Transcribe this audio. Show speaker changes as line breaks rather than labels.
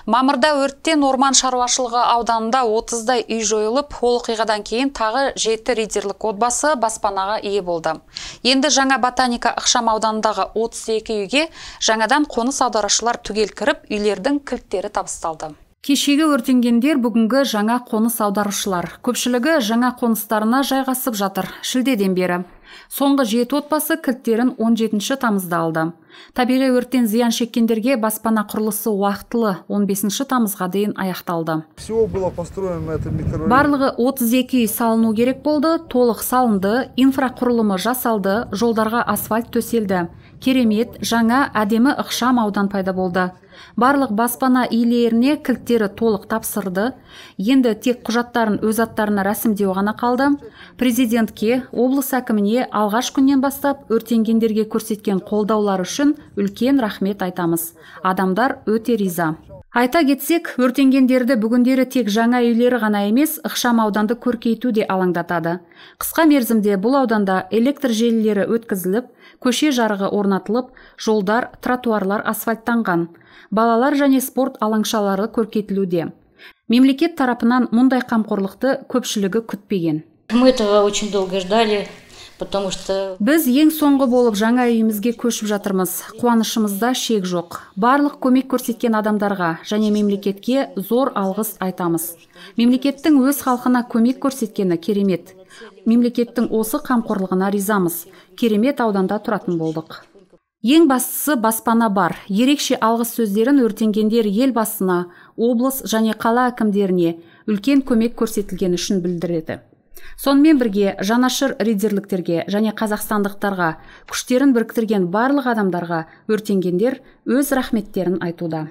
Мамырда өрттен орман шаруашылығы ауданында 30-дай үй жойылып, ол оқиғадан кейін тағы 7 ридерлік отбасы баспанаға ие болды. Енді жаңа ботаника ықшам ауданындағы 32 үйге жаңадан қоныс аударушылар түгел кіріп, үйлердің кілттері табысталды.
Кешегі өртенгендер бүгінгі жаңа қоныс аударушылар. Көпшілігі жаңа қоныстарына жайғасып жатыр шілдеден бері. Соңғы 7 отбасы кілттерін 17 тамызда алды. Табиғи өрттен зиян шеккендерге баспана құрылысы уақытылы 15 тамызға дейін аяқталды. Барлығы 32 үй салыну керек болды, толық салынды, инфрақұрылымы жасалды, жолдарға асфальт төселді. Керемет, жаңа әдемі ықшам аудан пайда болды. Барлық баспана иелеріне кілттері толық тапсырды. Енді тек құжаттарын өз аттарына рәсімдеу ғана қалды. Президентке, облыс әкіміне алғаш күннен бастап өртенгендерге көрсеткен қолдаулары үшін үлкен рахмет айтамыз. Адамдар өте риза. Айта кетсек, өртенгендерді бүгіндері тек жаңа үйлері ғана емес, ықшам ауданды көркейту де алаңдатады. Қысқа мерзімде бұл ауданда электр желілері өткізіліп, көше жарығы орнатылып, жолдар, тротуарлар асфальттанған. Балалар және спорт алаңшалары көркейтілуде. Мемлекет тарапынан мұндай қамқорлықты көпшілігі күтпеген.
Мы этого очень долго ждали.
Біз ең соңғы болып жаңа үйімізге көшіп жатырмыз. Қуанышымызда шек жоқ. Барлық көмек көрсеткен адамдарға және мемлекетке зор алғыс айтамыз. Мемлекеттің өз халқына көмек көрсеткені керемет. Мемлекеттің осы қамқорлығына ризамыз. Керемет ауданда тұратын болдық. Ең бастысы баспана бар. Ерекше алғыс сөздерін өртенгендер елбасына, облыс және қала әкімдеріне үлкен көмек көрсетілгені үшін білдіреді. Сонымен бірге жанашыр ридерліктерге және қазақстандықтарға күштерін біріктірген барлық адамдарға өртенгендер өз рахметтерін айтуда.